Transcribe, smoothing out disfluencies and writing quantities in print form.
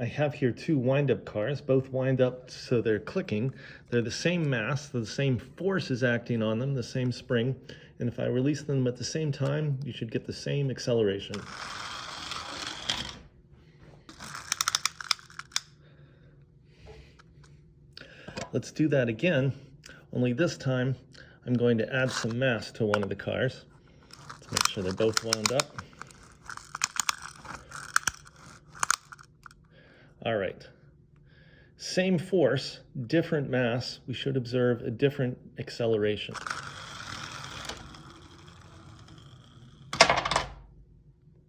I have here two wind-up cars, both wind up so they're clicking. They're the same mass, the same force is acting on them, the same spring, and if I release them at the same time, you should get the same acceleration. Let's do that again, only this time I'm going to add some mass to one of the cars. Let's make sure they're both wound up. All right, same force, different mass, we should observe a different acceleration.